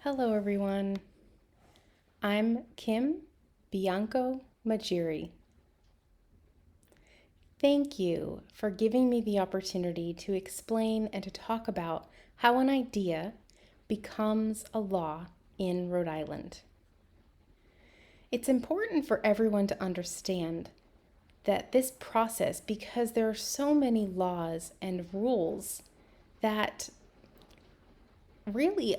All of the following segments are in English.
Hello, everyone. I'm Kim Bianco Majiri. Thank you for giving me the opportunity to explain and to talk about how an idea becomes a law in Rhode Island. It's important for everyone to understand that this process, because there are so many laws and rules that really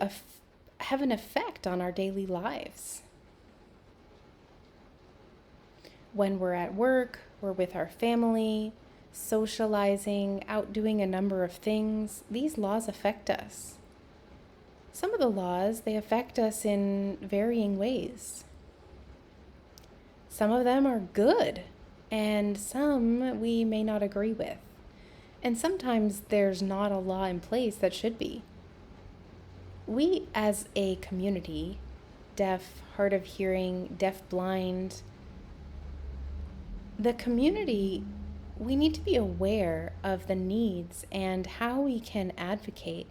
have an effect on our daily lives. When we're at work, we're with our family, socializing, out doing a number of things, these laws affect us. Some of the laws, they affect us in varying ways. Some of them are good, and some we may not agree with. And sometimes there's not a law in place that should be. We as a community, deaf, hard of hearing, deaf blind, the community, we need to be aware of the needs and how we can advocate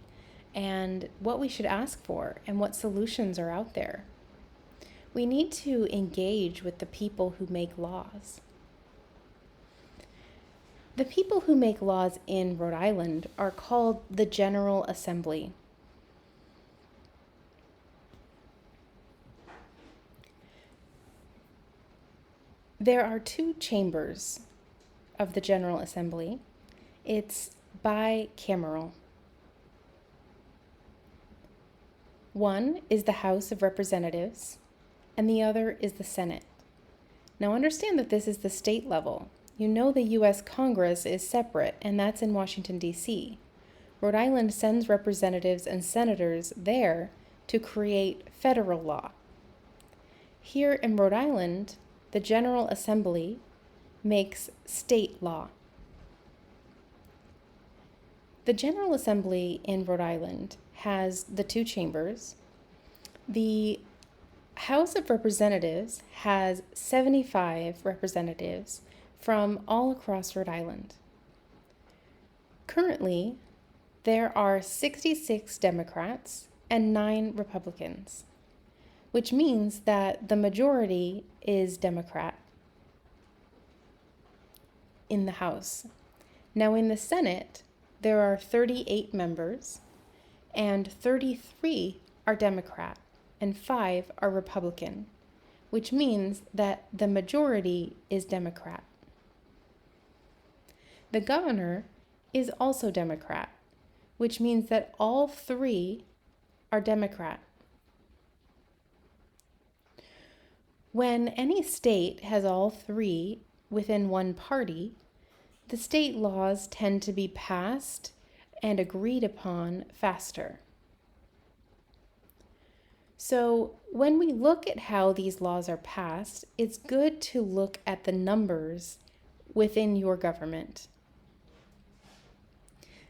and what we should ask for and what solutions are out there. We need to engage with the people who make laws. The people who make laws in Rhode Island are called the General Assembly. There are two chambers of the General Assembly. It's bicameral. One is the House of Representatives, and the other is the Senate. Now understand that this is the state level. You know the U.S. Congress is separate, and that's in Washington, D.C. Rhode Island sends representatives and senators there to create federal law. Here in Rhode Island, the General Assembly makes state law. The General Assembly in Rhode Island has the two chambers. The House of Representatives has 75 representatives from all across Rhode Island. Currently, there are 66 Democrats and 9 Republicans, which means that the majority is Democrat in the House. Now in the Senate, there are 38 members, and 33 are Democrat, and 5 are Republican, which means that the majority is Democrat. The governor is also Democrat, which means that all 3 are Democrat. When any state has all 3 within one party, the state laws tend to be passed and agreed upon faster. So when we look at how these laws are passed, it's good to look at the numbers within your government.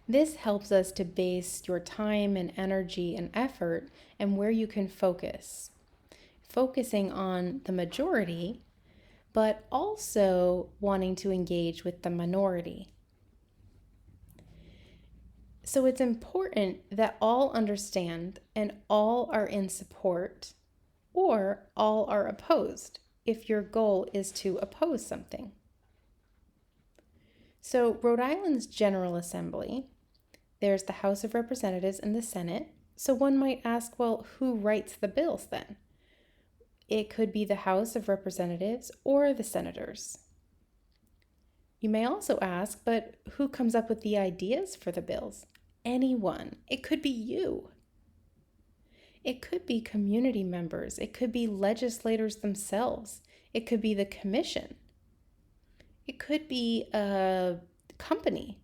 This helps us to base your time and energy and effort and where you can focus. Focusing on the majority, but also wanting to engage with the minority. So it's important that all understand and all are in support, or all are opposed if your goal is to oppose something. So Rhode Island's General Assembly, there's the House of Representatives and the Senate. So one might ask, well, who writes the bills then? It could be the House of Representatives or the senators. You may also ask, but who comes up with the ideas for the bills? Anyone. It could be you. It could be community members. It could be legislators themselves. It could be the commission. It could be a company.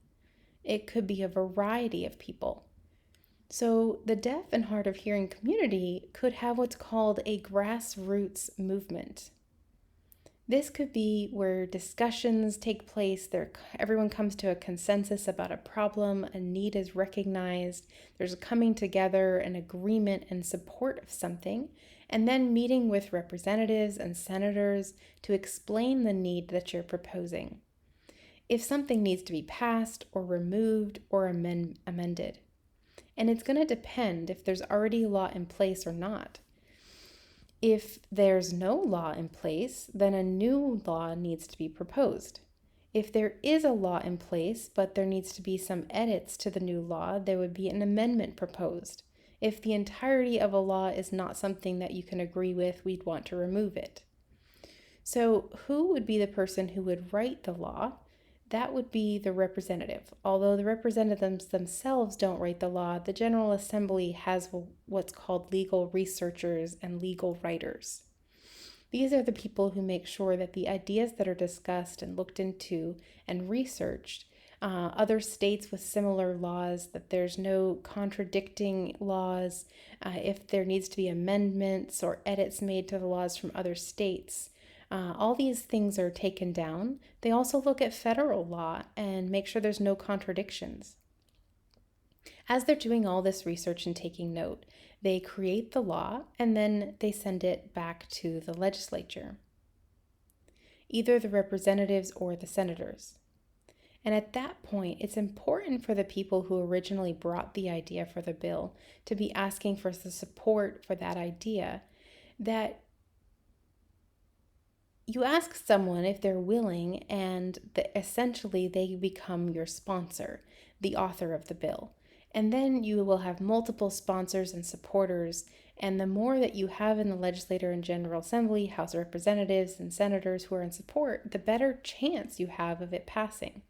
It could be a variety of people. So the deaf and hard of hearing community could have what's called a grassroots movement. This could be where discussions take place, everyone comes to a consensus about a problem, a need is recognized, there's a coming together, an agreement and support of something, and then meeting with representatives and senators to explain the need that you're proposing. If something needs to be passed or removed or amended. And it's going to depend if there's already a law in place or not. If there's no law in place, then a new law needs to be proposed. If there is a law in place, but there needs to be some edits to the new law, there would be an amendment proposed. If the entirety of a law is not something that you can agree with, we'd want to remove it. So who would be the person who would write the law? That would be the representative. Although the representatives themselves don't write the law, the General Assembly has what's called legal researchers and legal writers. These are the people who make sure that the ideas that are discussed and looked into and researched, other states with similar laws, that there's no contradicting laws, if there needs to be amendments or edits made to the laws from other states. All these things are taken down. They also look at federal law and make sure there's no contradictions. As they're doing all this research and taking note, they create the law and then they send it back to the legislature, either the representatives or the senators. And at that point, it's important for the people who originally brought the idea for the bill to be asking for the support for that idea, that you ask someone if they're willing, and essentially they become your sponsor, the author of the bill. And then you will have multiple sponsors and supporters, and the more that you have in the Legislature and General Assembly, House of Representatives, and senators who are in support, the better chance you have of it passing.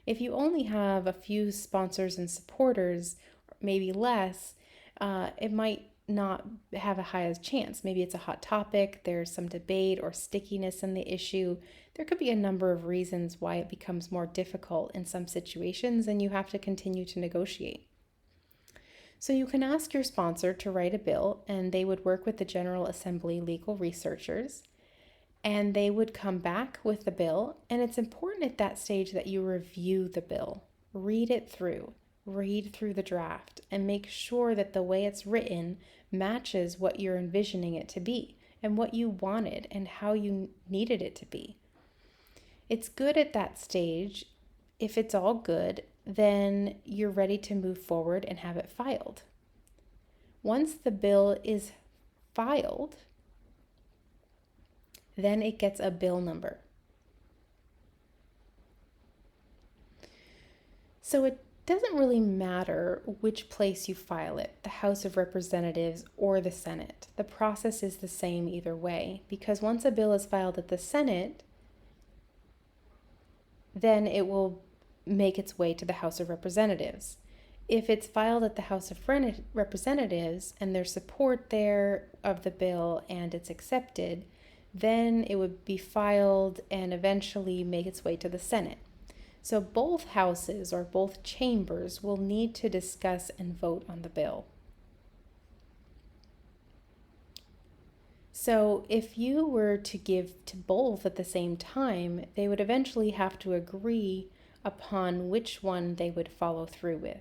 If you only have a few sponsors and supporters, maybe less, it might not have a high chance. Maybe it's a hot topic, there's some debate or stickiness in the issue. There could be a number of reasons why it becomes more difficult in some situations, and you have to continue to negotiate. So you can ask your sponsor to write a bill, and they would work with the General Assembly legal researchers, and they would come back with the bill. And it's important at that stage that you review the bill, read through the draft, and make sure that the way it's written matches what you're envisioning it to be and what you wanted and how you needed it to be. It's good at that stage. If it's all good, then you're ready to move forward and have it filed. Once the bill is filed, then it gets a bill number. So it doesn't really matter which place you file it, the House of Representatives or the Senate. The process is the same either way, because once a bill is filed at the Senate, then it will make its way to the House of Representatives. If it's filed at the House of Representatives and there's support there of the bill and it's accepted, then it would be filed and eventually make its way to the Senate. So both houses or both chambers will need to discuss and vote on the bill. So if you were to give to both at the same time, they would eventually have to agree upon which one they would follow through with.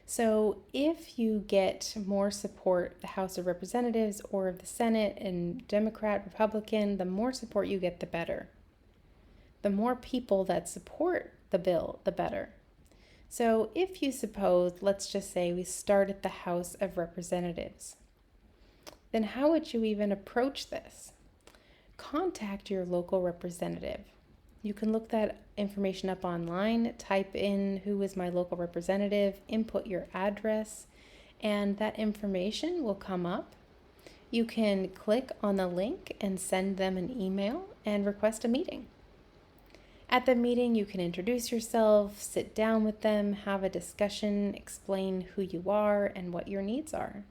So if you get more support, the House of Representatives or of the Senate, and Democrat, Republican, the more support you get, the better. The more people that support the bill, the better. So if you suppose, let's just say we start at the House of Representatives, then how would you even approach this? Contact your local representative. You can look that information up online, type in who is my local representative, input your address, and that information will come up. You can click on the link and send them an email and request a meeting. At the meeting, you can introduce yourself, sit down with them, have a discussion, explain who you are and what your needs are.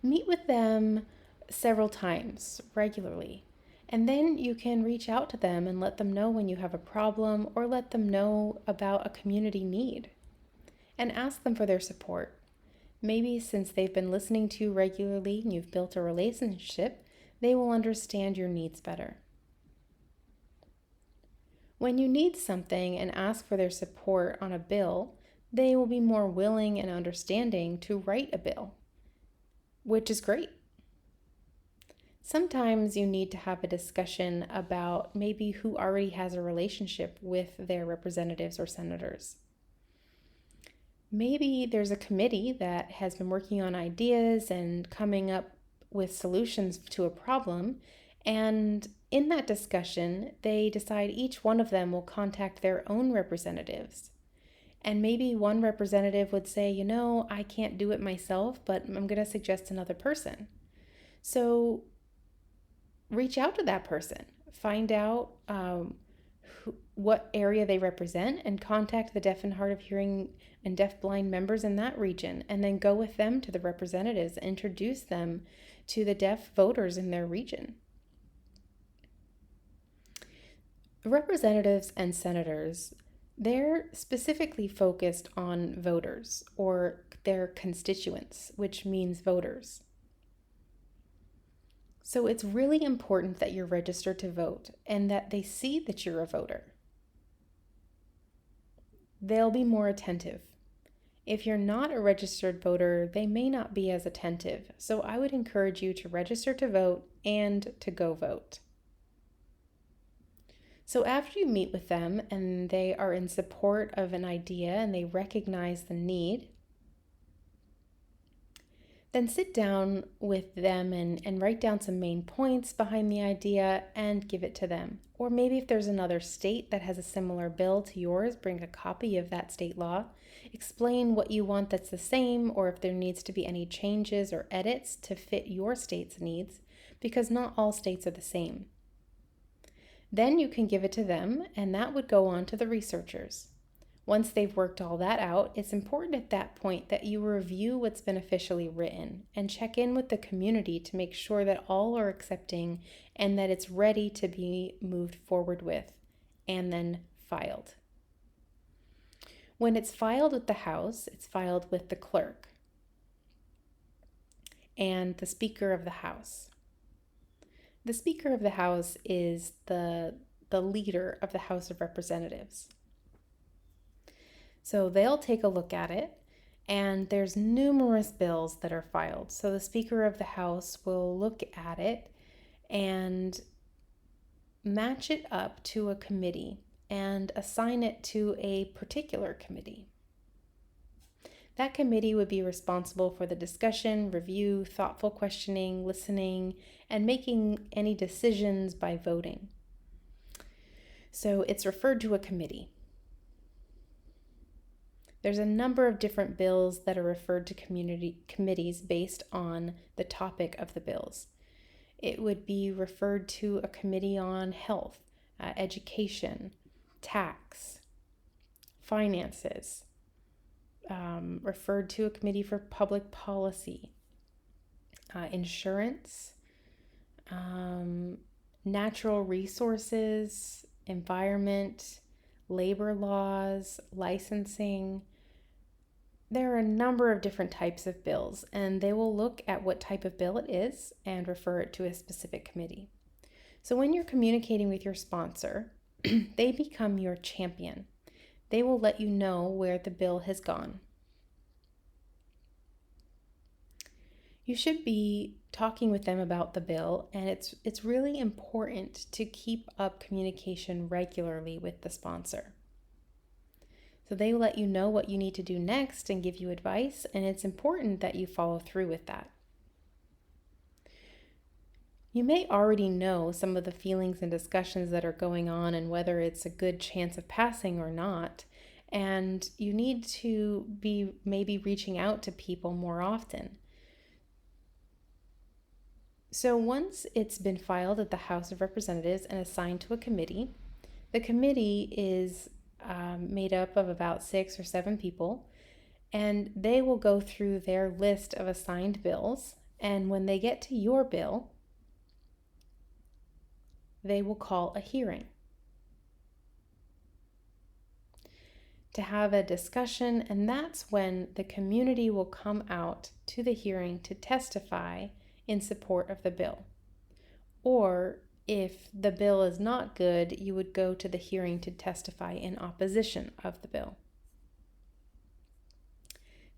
Meet with them several times regularly. And then you can reach out to them and let them know when you have a problem or let them know about a community need. And ask them for their support. Maybe since they've been listening to you regularly and you've built a relationship, they will understand your needs better. When you need something and ask for their support on a bill, they will be more willing and understanding to write a bill, which is great. Sometimes you need to have a discussion about maybe who already has a relationship with their representatives or senators. Maybe there's a committee that has been working on ideas and coming up with solutions to a problem, and in that discussion, they decide each one of them will contact their own representatives. And maybe one representative would say, I can't do it myself, but I'm going to suggest another person. So reach out to that person, find out what area they represent, and contact the deaf and hard of hearing and deaf-blind members in that region, and then go with them to the representatives and introduce them to the deaf voters in their region. Representatives and senators, they're specifically focused on voters or their constituents, which means voters. So it's really important that you're registered to vote and that they see that you're a voter. They'll be more attentive. If you're not a registered voter, they may not be as attentive. So I would encourage you to register to vote and to go vote. So after you meet with them and they are in support of an idea and they recognize the need, then sit down with them and write down some main points behind the idea and give it to them. Or maybe if there's another state that has a similar bill to yours, bring a copy of that state law. Explain what you want that's the same, or if there needs to be any changes or edits to fit your state's needs, because not all states are the same. Then you can give it to them, and that would go on to the researchers. Once they've worked all that out, it's important at that point that you review what's been officially written and check in with the community to make sure that all are accepting and that it's ready to be moved forward with and then filed. When it's filed with the House, it's filed with the clerk and the Speaker of the House. The Speaker of the House is the leader of the House of Representatives. So they'll take a look at it, and there's numerous bills that are filed. So the Speaker of the House will look at it and match it up to a committee and assign it to a particular committee. That committee would be responsible for the discussion, review, thoughtful questioning, listening, and making any decisions by voting. So it's referred to a committee. There's a number of different bills that are referred to committees based on the topic of the bills. It would be referred to a committee on health, education, tax, finances, referred to a committee for public policy, insurance, natural resources, environment, labor laws, licensing. There are a number of different types of bills, and they will look at what type of bill it is and refer it to a specific committee. So when you're communicating with your sponsor, they become your champion. They will let you know where the bill has gone. You should be talking with them about the bill, and it's really important to keep up communication regularly with the sponsor. So they will let you know what you need to do next and give you advice, and it's important that you follow through with that. You may already know some of the feelings and discussions that are going on and whether it's a good chance of passing or not, and you need to be maybe reaching out to people more often. So once it's been filed at the House of Representatives and assigned to a committee, the committee is made up of about 6 or 7 people, and they will go through their list of assigned bills, and when they get to your bill, they will call a hearing to have a discussion, and that's when the community will come out to the hearing to testify in support of the bill. Or if the bill is not good, you would go to the hearing to testify in opposition of the bill.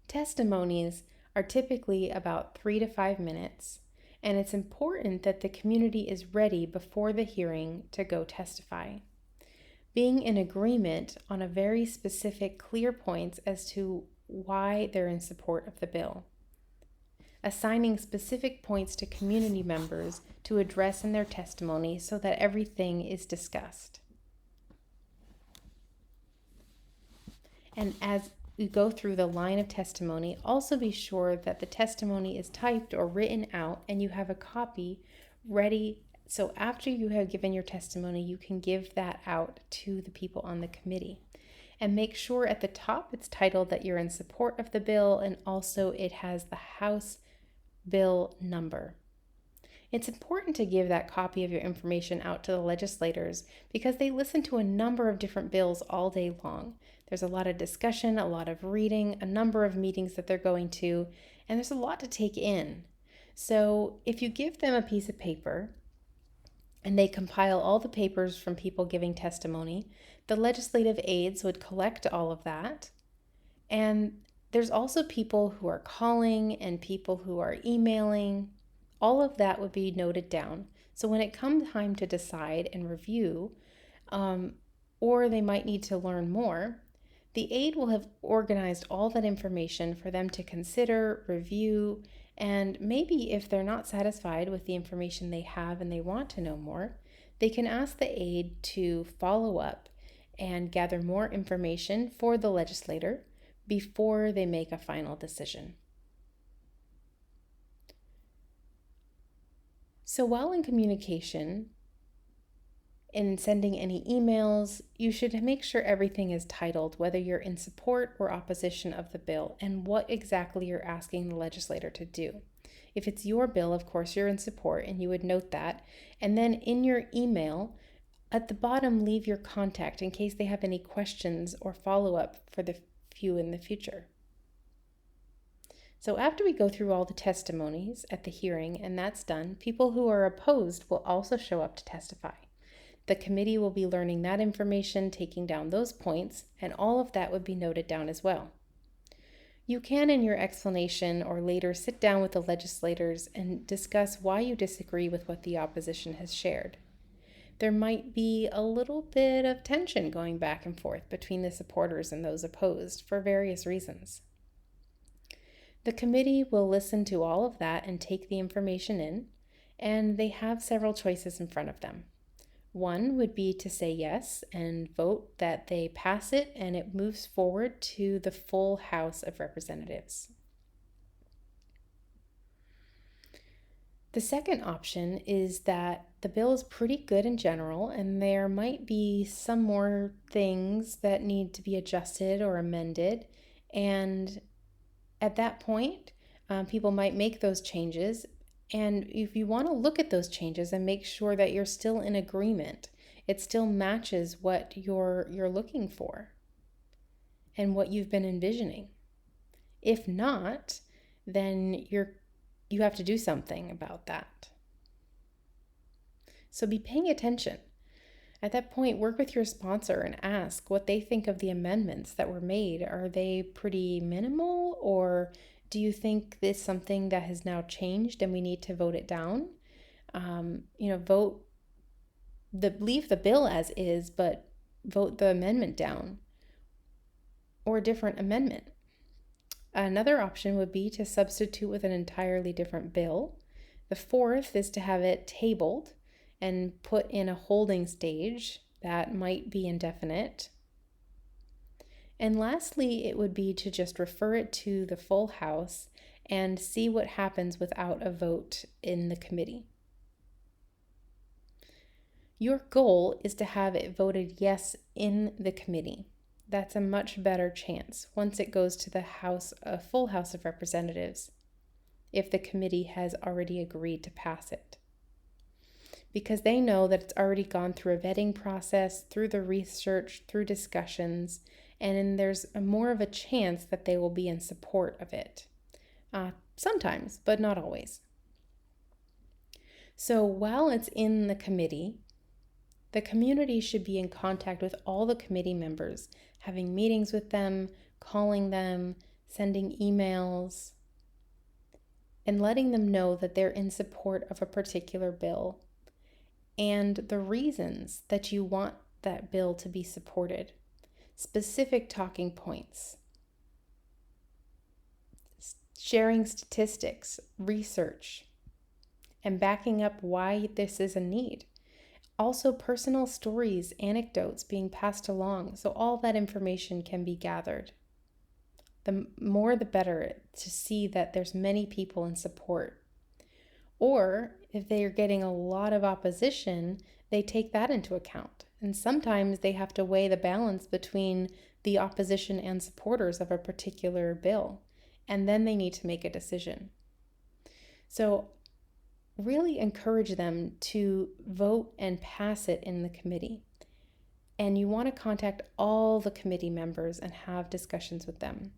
Testimonies are typically about 3 to 5 minutes, and it's important that the community is ready before the hearing to go testify. Being in agreement on a very specific, clear points as to why they're in support of the bill. Assigning specific points to community members to address in their testimony so that everything is discussed. And as we go through the line of testimony, also be sure that the testimony is typed or written out and you have a copy ready. So after you have given your testimony, you can give that out to the people on the committee. And make sure at the top it's titled that you're in support of the bill, and also it has the House bill number. It's important to give that copy of your information out to the legislators because they listen to a number of different bills all day long. There's a lot of discussion, a lot of reading, a number of meetings that they're going to, and there's a lot to take in. So if you give them a piece of paper and they compile all the papers from people giving testimony, the legislative aides would collect all of that. And there's also people who are calling and people who are emailing. All of that would be noted down. So when it comes time to decide and review, or they might need to learn more, the aide will have organized all that information for them to consider, review, and maybe if they're not satisfied with the information they have and they want to know more, they can ask the aide to follow up and gather more information for the legislator before they make a final decision. So while in communication and sending any emails, you should make sure everything is titled, whether you're in support or opposition of the bill, and what exactly you're asking the legislator to do. If it's your bill, of course, you're in support, and you would note that. And then in your email, at the bottom, leave your contact in case they have any questions or follow-up for the few in the future. So after we go through all the testimonies at the hearing and that's done, people who are opposed will also show up to testify. The committee will be learning that information, taking down those points, and all of that would be noted down as well. You can, in your explanation or later, sit down with the legislators and discuss why you disagree with what the opposition has shared. There might be a little bit of tension going back and forth between the supporters and those opposed for various reasons. The committee will listen to all of that and take the information in, and they have several choices in front of them. One would be to say yes and vote that they pass it and it moves forward to the full House of Representatives. The second option is that the bill is pretty good in general, and there might be some more things that need to be adjusted or amended, and at that point, people might make those changes. And if you want to look at those changes and make sure that you're still in agreement, it still matches what you're looking for and what you've been envisioning. If not, then you have to do something about that. So be paying attention. At that point, work with your sponsor and ask what they think of the amendments that were made. Are they pretty minimal, or do you think this is something that has now changed and we need to vote it down? Leave the bill as is, but vote the amendment down or a different amendment. Another option would be to substitute with an entirely different bill. The fourth is to have it tabled and put in a holding stage that might be indefinite. And lastly, it would be to just refer it to the full House and see what happens without a vote in the committee. Your goal is to have it voted yes in the committee. That's a much better chance once it goes to the full House of Representatives, if the committee has already agreed to pass it. Because they know that it's already gone through a vetting process, through the research, through discussions, and there's more of a chance that they will be in support of it. Sometimes, but not always. So while it's in the committee, the community should be in contact with all the committee members, having meetings with them, calling them, sending emails, and letting them know that they're in support of a particular bill and the reasons that you want that bill to be supported. Specific talking points. Sharing statistics, research, and backing up why this is a need. Also, personal stories, anecdotes being passed along, so all that information can be gathered. The more the better to see that there's many people in support. Or if they are getting a lot of opposition, they take that into account. And sometimes they have to weigh the balance between the opposition and supporters of a particular bill. And then they need to make a decision. So really encourage them to vote and pass it in the committee. And you want to contact all the committee members and have discussions with them.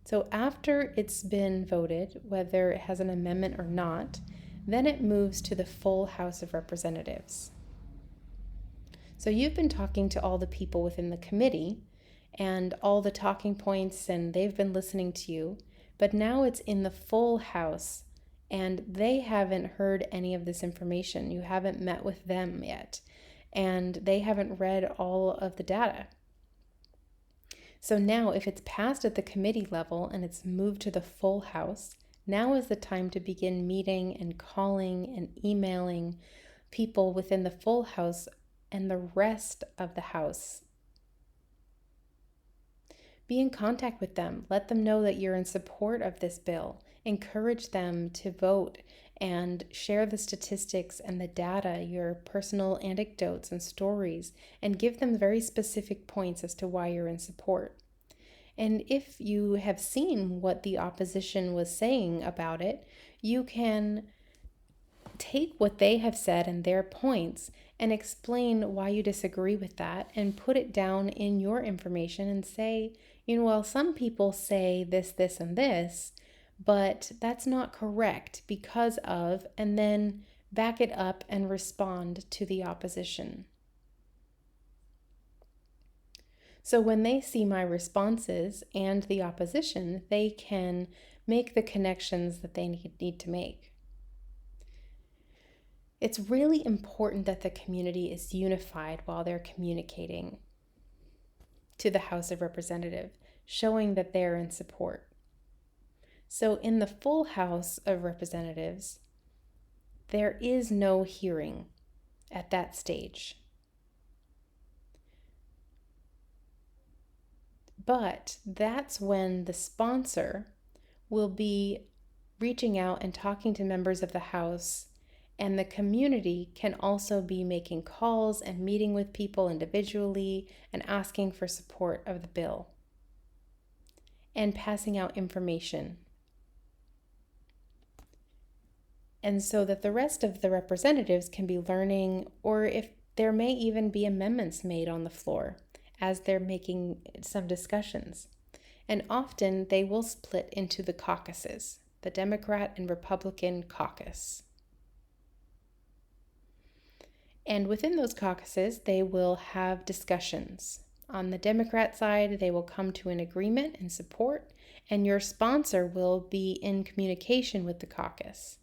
So after it's been voted, whether it has an amendment or not, then it moves to the full House of Representatives. So you've been talking to all the people within the committee and all the talking points, and they've been listening to you, but now it's in the full House and they haven't heard any of this information. You haven't met with them yet, and they haven't read all of the data. So now if it's passed at the committee level and it's moved to the full House, now is the time to begin meeting and calling and emailing people within the full House and the rest of the House. Be in contact with them. Let them know that you're in support of this bill. Encourage them to vote and share the statistics and the data, your personal anecdotes and stories, and give them very specific points as to why you're in support. And if you have seen what the opposition was saying about it, you can take what they have said and their points and explain why you disagree with that and put it down in your information and say, well, some people say this, this, and this, but that's not correct because of, and then back it up and respond to the opposition. So when they see my responses and the opposition, they can make the connections that they need to make. It's really important that the community is unified while they're communicating to the House of Representatives, showing that they're in support. So in the full House of Representatives, there is no hearing at that stage. But that's when the sponsor will be reaching out and talking to members of the House, and the community can also be making calls and meeting with people individually and asking for support of the bill and passing out information. And so that the rest of the representatives can be learning, or if there may even be amendments made on the floor as they're making some discussions. And often they will split into the caucuses, the Democrat and Republican caucus. And within those caucuses, they will have discussions. On the Democrat side, they will come to an agreement and support, and your sponsor will be in communication with the caucus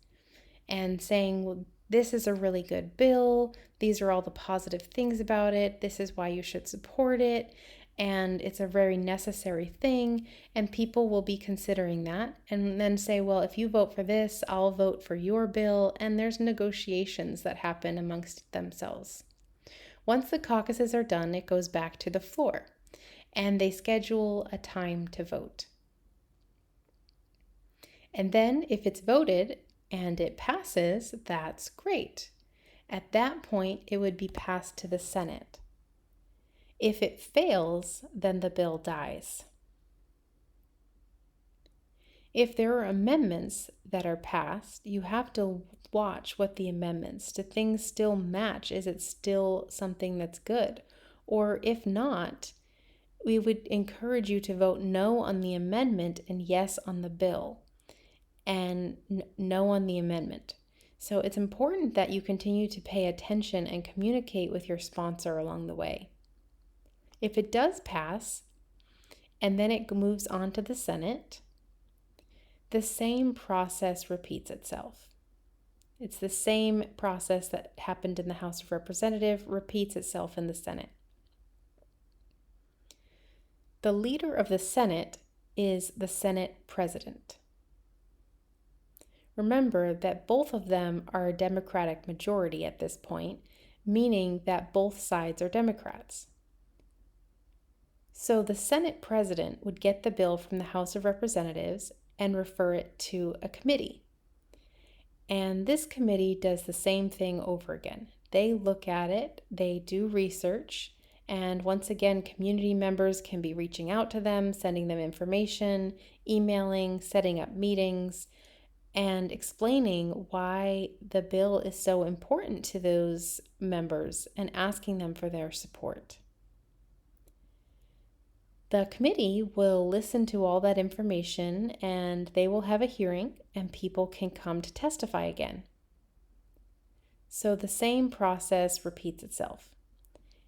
and saying, well, this is a really good bill. These are all the positive things about it. This is why you should support it. And it's a very necessary thing. And people will be considering that and then say, well, if you vote for this, I'll vote for your bill. And there's negotiations that happen amongst themselves. Once the caucuses are done, it goes back to the floor and they schedule a time to vote. And then if it's voted and it passes, that's great. At that point, it would be passed to the Senate. If it fails, then the bill dies. If there are amendments that are passed, you have to watch what the amendments, do things still match? Is it still something that's good? Or if not, we would encourage you to vote no on the amendment and yes on the bill, and no on the amendment. So it's important that you continue to pay attention and communicate with your sponsor along the way. If it does pass, and then it moves on to the Senate, the same process repeats itself. It's the same process that happened in the House of Representatives repeats itself in the Senate. The leader of the Senate is the Senate President. Remember that both of them are a Democratic majority at this point, meaning that both sides are Democrats. So the Senate President would get the bill from the House of Representatives and refer it to a committee. And this committee does the same thing over again. They look at it, they do research, and once again, community members can be reaching out to them, sending them information, emailing, setting up meetings, and explaining why the bill is so important to those members and asking them for their support. The committee will listen to all that information and they will have a hearing and people can come to testify again. So the same process repeats itself.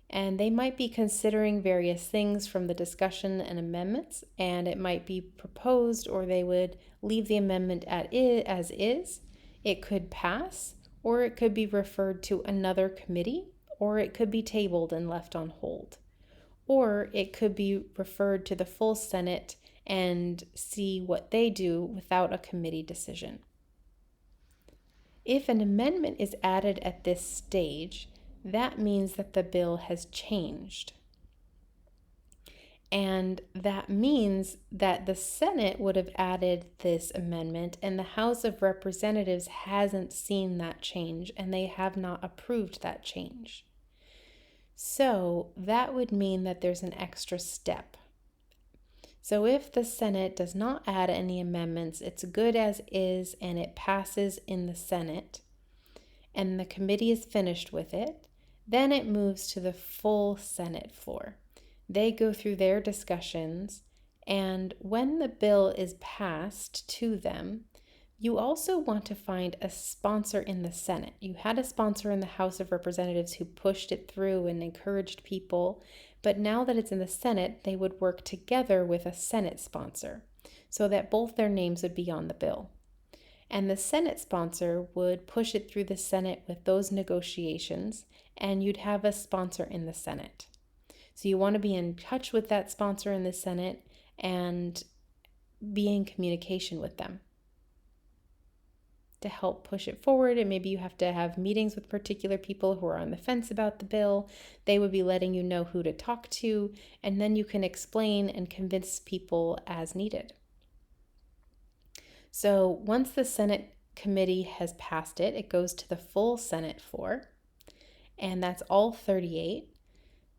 And they might be considering various things from the discussion and amendments, and it might be proposed or they would leave the amendment as is. It could pass, or it could be referred to another committee, or it could be tabled and left on hold. Or it could be referred to the full Senate and see what they do without a committee decision. If an amendment is added at this stage, that means that the bill has changed. And that means that the Senate would have added this amendment and the House of Representatives hasn't seen that change and they have not approved that change. So that would mean that there's an extra step. So if the Senate does not add any amendments, it's good as is and it passes in the Senate and the committee is finished with it, then it moves to the full Senate floor. They go through their discussions, and when the bill is passed to them, you also want to find a sponsor in the Senate. You had a sponsor in the House of Representatives who pushed it through and encouraged people, but now that it's in the Senate, they would work together with a Senate sponsor so that both their names would be on the bill. And the Senate sponsor would push it through the Senate with those negotiations, and you'd have a sponsor in the Senate. So you want to be in touch with that sponsor in the Senate and be in communication with them to help push it forward. And maybe you have to have meetings with particular people who are on the fence about the bill. They would be letting you know who to talk to, and then you can explain and convince people as needed. So once the Senate committee has passed it, it goes to the full Senate floor, and that's all 38.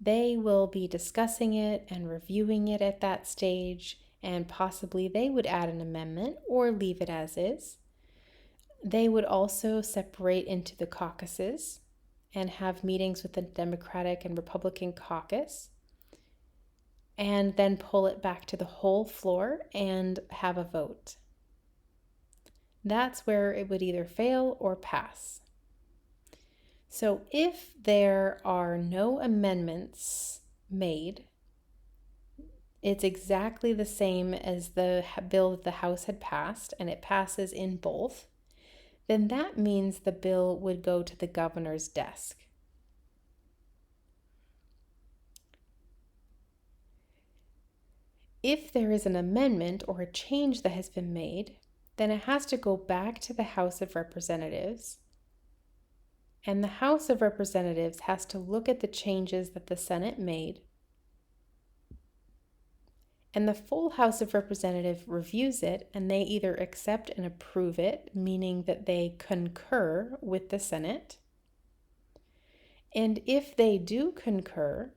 They will be discussing it and reviewing it at that stage, and possibly they would add an amendment or leave it as is. They would also separate into the caucuses and have meetings with the Democratic and Republican caucus, and then pull it back to the whole floor and have a vote. That's where it would either fail or pass. So if there are no amendments made, it's exactly the same as the bill that the House had passed, and it passes in both, then that means the bill would go to the governor's desk. If there is an amendment or a change that has been made, then it has to go back to the House of Representatives. And the House of Representatives has to look at the changes that the Senate made. And the full House of Representatives reviews it, and they either accept and approve it, meaning that they concur with the Senate. And if they do concur,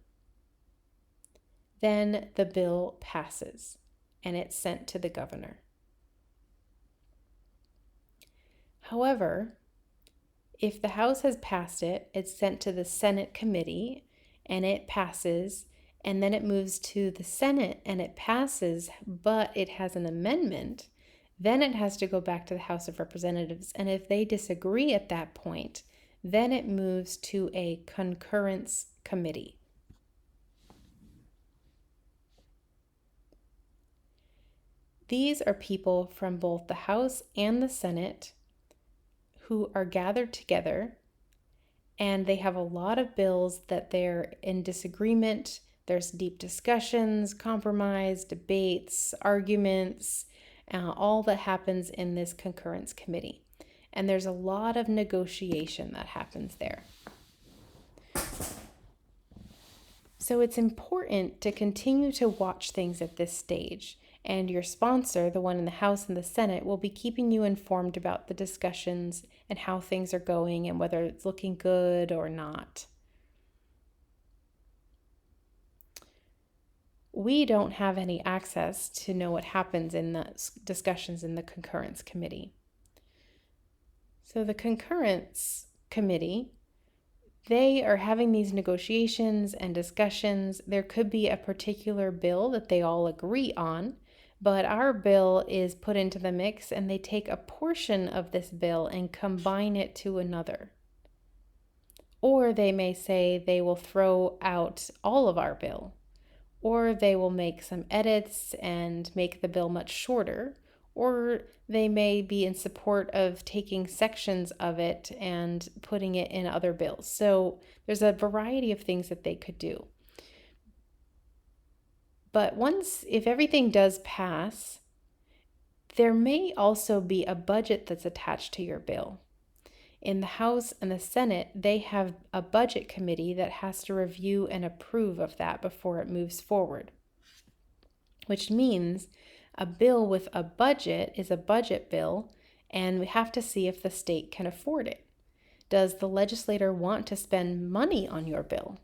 then the bill passes and it's sent to the governor. However, if the House has passed it, it's sent to the Senate committee and it passes, and then it moves to the Senate and it passes, but it has an amendment, then it has to go back to the House of Representatives. And if they disagree at that point, then it moves to a Concurrence Committee. These are people from both the House and the Senate who are gathered together, and they have a lot of bills that they're in disagreement. There's deep discussions, compromise, debates, arguments, all that happens in this concurrence committee. And there's a lot of negotiation that happens there. So it's important to continue to watch things at this stage. And your sponsor, the one in the House and the Senate, will be keeping you informed about the discussions and how things are going and whether it's looking good or not. We don't have any access to know what happens in the discussions in the Concurrence Committee. So the Concurrence Committee, they are having these negotiations and discussions. There could be a particular bill that they all agree on, but our bill is put into the mix and they take a portion of this bill and combine it to another. Or they may say they will throw out all of our bill, or they will make some edits and make the bill much shorter, or they may be in support of taking sections of it and putting it in other bills. So there's a variety of things that they could do. But if everything does pass, there may also be a budget that's attached to your bill. In the House and the Senate, they have a budget committee that has to review and approve of that before it moves forward, which means a bill with a budget is a budget bill, and we have to see if the state can afford it. Does the legislator want to spend money on your bill?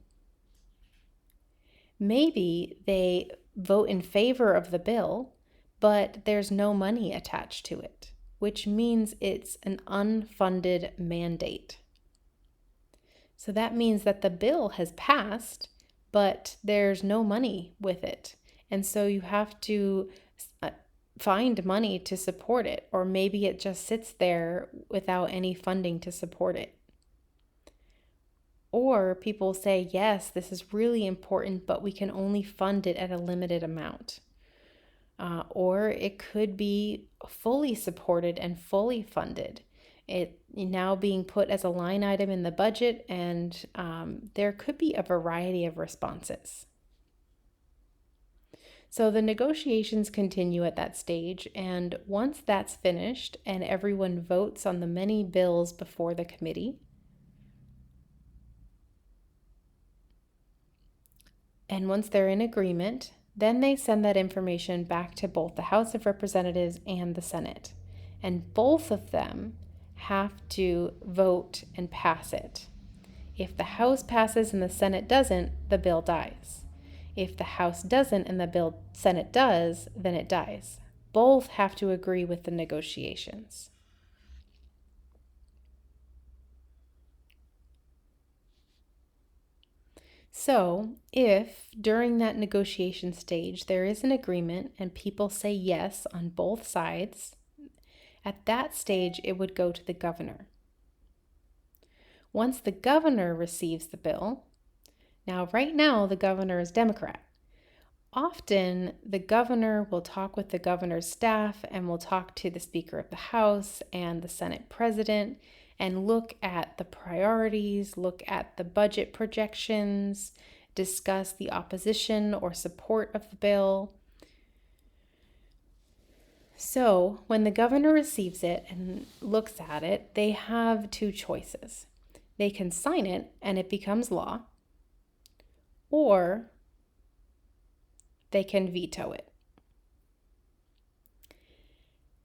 Maybe they vote in favor of the bill, but there's no money attached to it, which means it's an unfunded mandate. So that means that the bill has passed, but there's no money with it. And so you have to find money to support it, or maybe it just sits there without any funding to support it. Or people say, yes, this is really important, but we can only fund it at a limited amount. Or it could be fully supported and fully funded. It now being put as a line item in the budget, and there could be a variety of responses. So the negotiations continue at that stage, and once that's finished and everyone votes on the many bills before the committee, and once they're in agreement, then they send that information back to both the House of Representatives and the Senate. And both of them have to vote and pass it. If the House passes and the Senate doesn't, the bill dies. If the House doesn't and the Senate does, then it dies. Both have to agree with the negotiations. So, if during that negotiation stage there is an agreement and people say yes on both sides, at that stage it would go to the governor. Once the governor receives the bill, now right now the governor is Democrat. Often the governor will talk with the governor's staff and will talk to the Speaker of the House and the Senate President and look at the priorities, look at the budget projections, discuss the opposition or support of the bill. So when the governor receives it and looks at it, they have two choices. They can sign it and it becomes law, or they can veto it.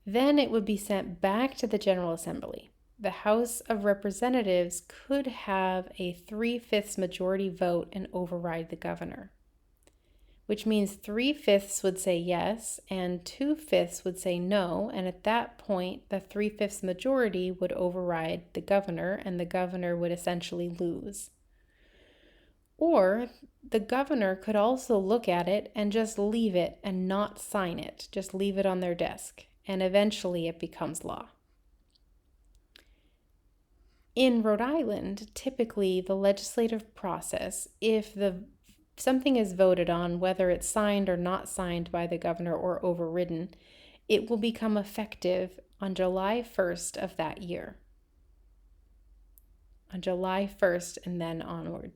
Then it would be sent back to the General Assembly. The House of Representatives could have a 3/5 majority vote and override the governor, which means 3/5 would say yes and 2/5 would say no. And at that point, the 3/5 majority would override the governor and the governor would essentially lose. Or the governor could also look at it and just leave it and not sign it, just leave it on their desk, and eventually it becomes law. In Rhode Island, typically the legislative process, if something is voted on, whether it's signed or not signed by the governor or overridden, it will become effective on July 1st of that year. On July 1st and then onward.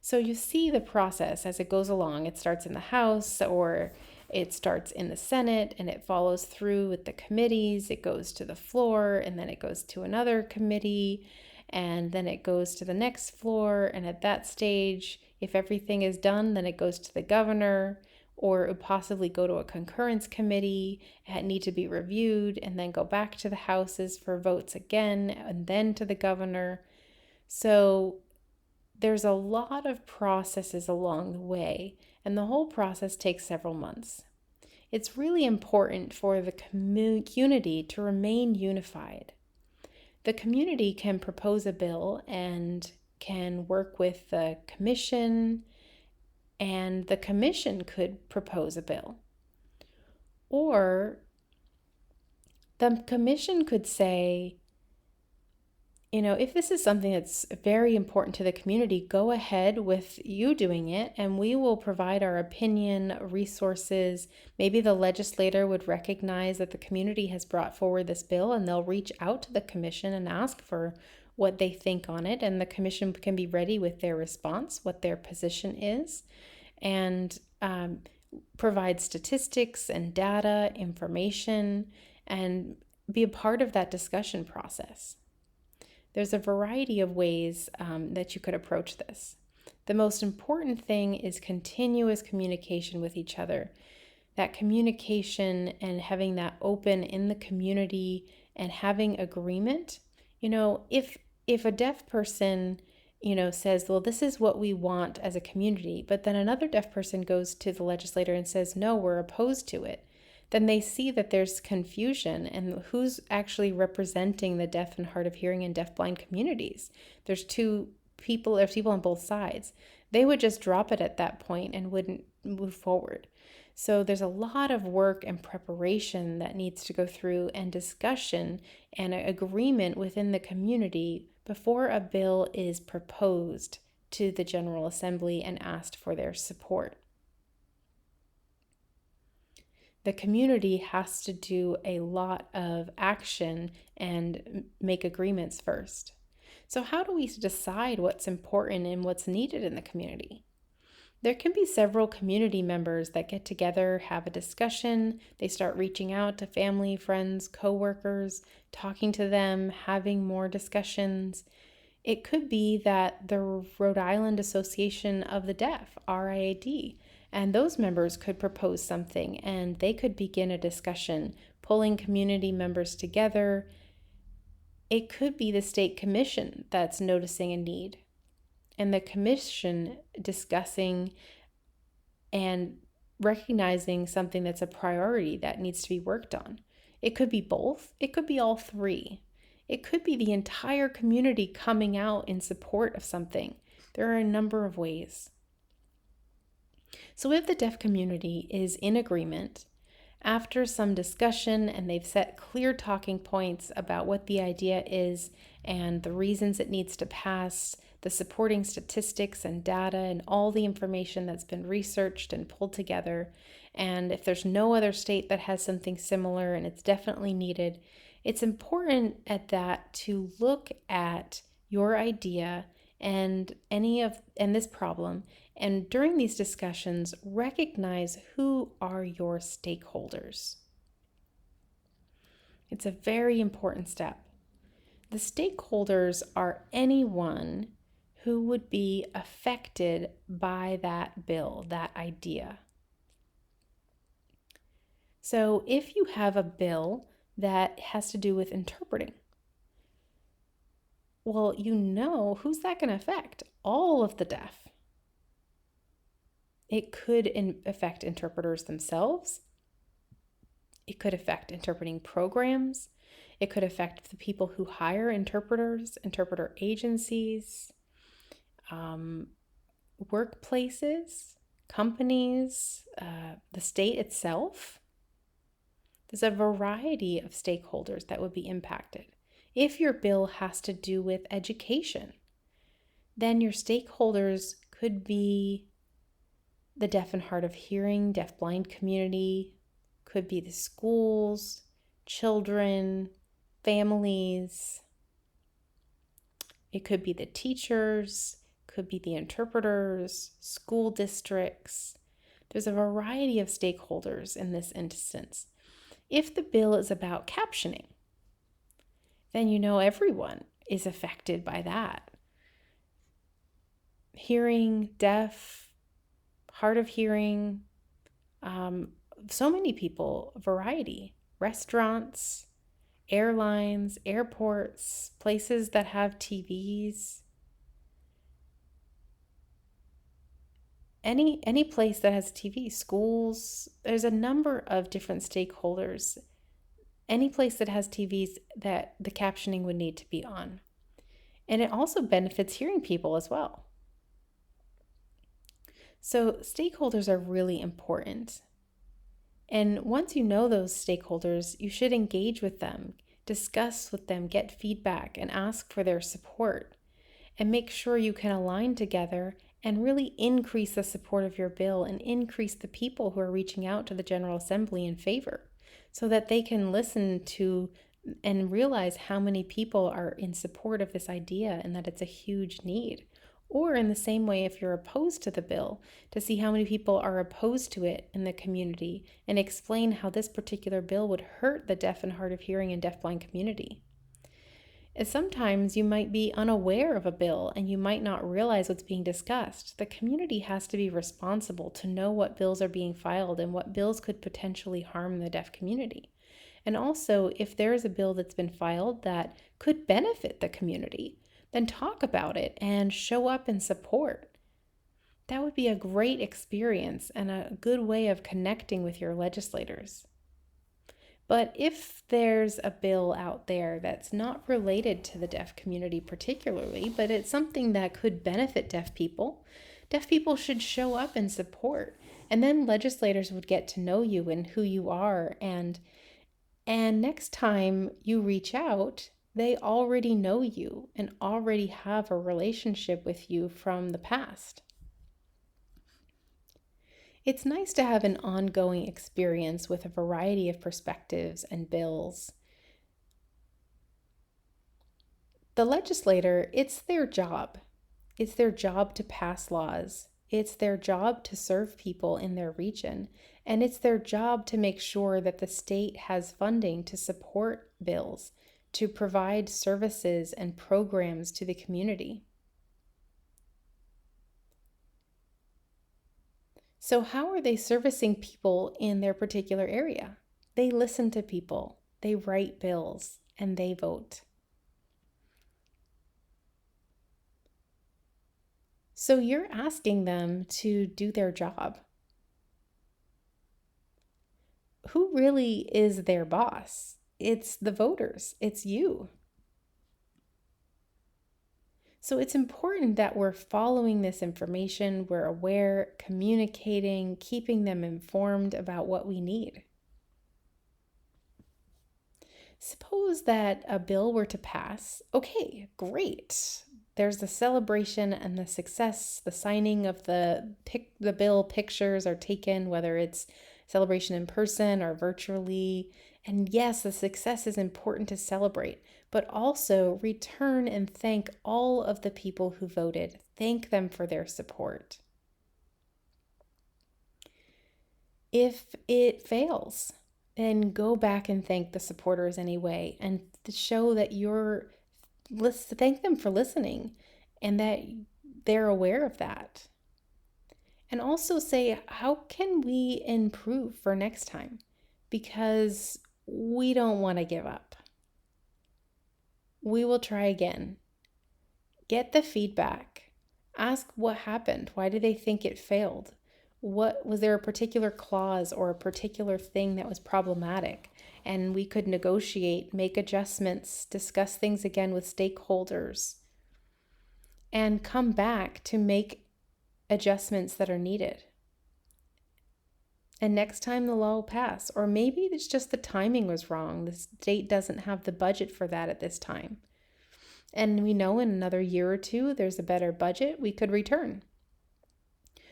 So you see the process as it goes along. It starts in the House, or it starts in the Senate, and it follows through with the committees. It goes to the floor, and then it goes to another committee, and then it goes to the next floor. And at that stage, if everything is done, then it goes to the governor, or it would possibly go to a concurrence committee and need to be reviewed, and then go back to the houses for votes again, and then to the governor. So there's a lot of processes along the way, and the whole process takes several months. It's really important for the community to remain unified. The community can propose a bill and can work with the commission, and the commission could propose a bill. Or the commission could say, if this is something that's very important to the community, go ahead with you doing it, and we will provide our opinion, resources. Maybe the legislator would recognize that the community has brought forward this bill, and they'll reach out to the commission and ask for what they think on it, and the commission can be ready with their response, what their position is, and provide statistics and data, information, and be a part of that discussion process. There's a variety of ways that you could approach this. The most important thing is continuous communication with each other. That communication and having that open in the community and having agreement. If a deaf person, says, well, this is what we want as a community, but then another deaf person goes to the legislator and says, no, we're opposed to it, then they see that there's confusion and who's actually representing the deaf and hard of hearing and deafblind communities. There's people on both sides. They would just drop it at that point and wouldn't move forward. So there's a lot of work and preparation that needs to go through, and discussion and agreement within the community before a bill is proposed to the General Assembly and asked for their support. The community has to do a lot of action and make agreements first. So how do we decide what's important and what's needed in the community? There can be several community members that get together, have a discussion. They start reaching out to family, friends, coworkers, talking to them, having more discussions. It could be that the Rhode Island Association of the Deaf, RIAD, and those members could propose something, and they could begin a discussion, pulling community members together. It could be the state commission that's noticing a need, and the commission discussing and recognizing something that's a priority that needs to be worked on. It could be both. It could be all three. It could be the entire community coming out in support of something. There are a number of ways. So if the deaf community is in agreement, after some discussion and they've set clear talking points about what the idea is and the reasons it needs to pass, the supporting statistics and data and all the information that's been researched and pulled together, and if there's no other state that has something similar and it's definitely needed, it's important at that to look at your idea and this problem, and during these discussions, recognize who are your stakeholders. It's a very important step. The stakeholders are anyone who would be affected by that bill, that idea. So if you have a bill that has to do with interpreting, well, who's that going to affect? All of the deaf. It could affect interpreters themselves. It could affect interpreting programs. It could affect the people who hire interpreters, interpreter agencies, workplaces, companies, the state itself. There's a variety of stakeholders that would be impacted. If your bill has to do with education, then your stakeholders could be the deaf and hard of hearing, deafblind community, could be the schools, children, families. It could be the teachers, could be the interpreters, school districts. There's a variety of stakeholders in this instance. If the bill is about captioning, then you know everyone is affected by that. Hearing, deaf, hard of hearing, so many people, a variety. Restaurants, airlines, airports, places that have TVs. Any place that has TV, schools, there's a number of different stakeholders. Any place that has TVs that the captioning would need to be on. And it also benefits hearing people as well. So stakeholders are really important. And once you know those stakeholders, you should engage with them, discuss with them, get feedback, and ask for their support. And make sure you can align together and really increase the support of your bill and increase the people who are reaching out to the General Assembly in favor, so that they can listen to and realize how many people are in support of this idea and that it's a huge need. Or in the same way, if you're opposed to the bill, to see how many people are opposed to it in the community and explain how this particular bill would hurt the deaf and hard of hearing and deafblind community. And sometimes you might be unaware of a bill and you might not realize what's being discussed. The community has to be responsible to know what bills are being filed and what bills could potentially harm the deaf community. And also, if there is a bill that's been filed that could benefit the community, then talk about it and show up in support. That would be a great experience and a good way of connecting with your legislators. But if there's a bill out there that's not related to the deaf community particularly, but it's something that could benefit deaf people should show up in support. And then legislators would get to know you and who you are. And next time you reach out, they already know you and already have a relationship with you from the past. It's nice to have an ongoing experience with a variety of perspectives and bills. The legislator, it's their job. It's their job to pass laws. It's their job to serve people in their region. And it's their job to make sure that the state has funding to support bills, to provide services and programs to the community. So how are they servicing people in their particular area? They listen to people, they write bills, and they vote. So you're asking them to do their job. Who really is their boss? It's the voters, it's you. So it's important that we're following this information, we're aware, communicating, keeping them informed about what we need. Suppose that a bill were to pass. Okay, great. There's the celebration and the success, the signing of the bill, pictures are taken, whether it's celebration in person or virtually. And yes, the success is important to celebrate, but also return and thank all of the people who voted. Thank them for their support. If it fails, then go back and thank the supporters anyway, and show that thank them for listening and that they're aware of that. And also say, how can we improve for next time? Because we don't want to give up. We will try again. Get the feedback. Ask what happened. Why do they think it failed? Was there a particular clause or a particular thing that was problematic? And we could negotiate, make adjustments, discuss things again with stakeholders, and come back to make adjustments that are needed. And next time the law will pass. Or maybe it's just the timing was wrong. The state doesn't have the budget for that at this time. And we know in another year or two there's a better budget, we could return.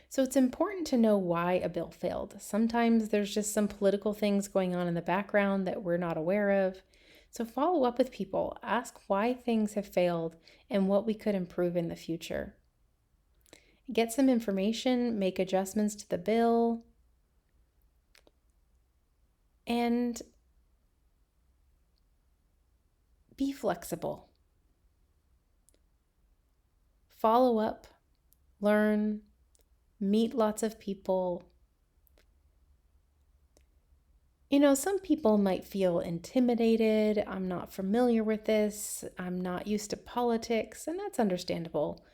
So it's important to know why a bill failed. Sometimes there's just some political things going on in the background that we're not aware of. So follow up with people, ask why things have failed and what we could improve in the future. Get some information, make adjustments to the bill, and be flexible. Follow up, learn, meet lots of people. Some people might feel intimidated. I'm not familiar with this. I'm not used to politics, and that's understandable.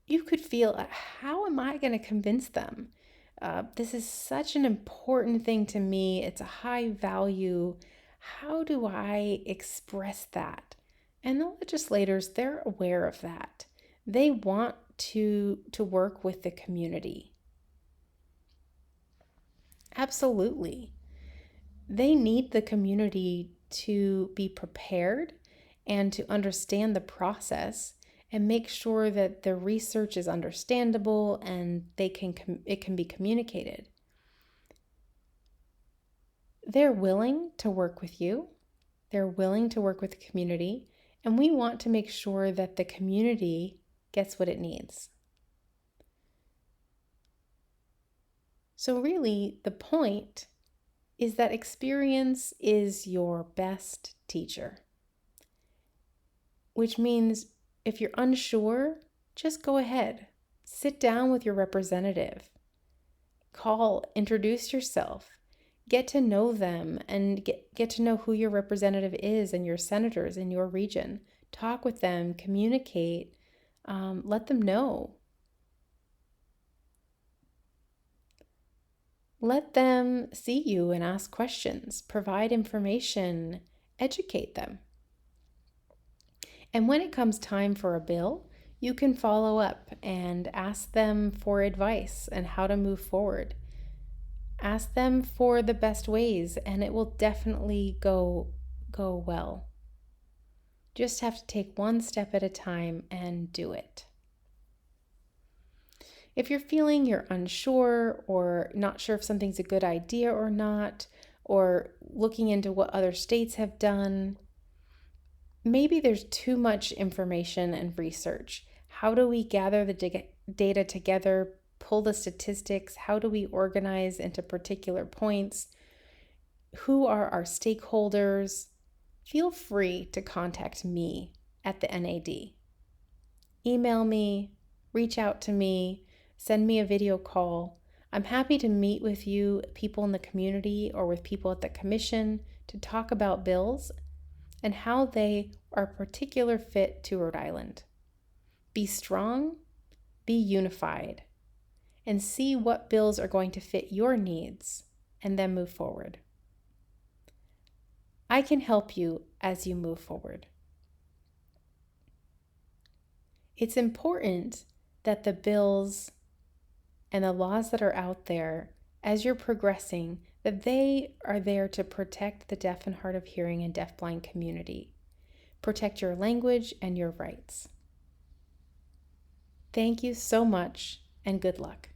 You could feel, how am I going to convince them? This is such an important thing to me. It's a high value. How do I express that? And the legislators, they're aware of that. They want to work with the community. Absolutely. They need the community to be prepared and to understand the process and make sure that the research is understandable and it can be communicated. They're willing to work with you. They're willing to work with the community, and we want to make sure that the community gets what it needs. So really, the point is that experience is your best teacher, which means if you're unsure, just go ahead. Sit down with your representative. Call, introduce yourself. Get to know them and get to know who your representative is and your senators in your region. Talk with them, communicate, let them know. Let them see you and ask questions, provide information, educate them. And when it comes time for a bill, you can follow up and ask them for advice and how to move forward. Ask them for the best ways, and it will definitely go well. Just have to take one step at a time and do it. If you're feeling you're unsure or not sure if something's a good idea or not, or looking into what other states have done, maybe there's too much information and research. How do we gather the data together, pull the statistics? How do we organize into particular points? Who are our stakeholders? Feel free to contact me at the NAD. Email me, reach out to me, send me a video call. I'm happy to meet with you, people in the community, or with people at the commission to talk about bills and how they are a particular fit to Rhode Island. Be strong, be unified, and see what bills are going to fit your needs, and then move forward. I can help you as you move forward. It's important that the bills and the laws that are out there, as you're progressing, that they are there to protect the deaf and hard of hearing and deafblind community. Protect your language and your rights. Thank you so much, and good luck.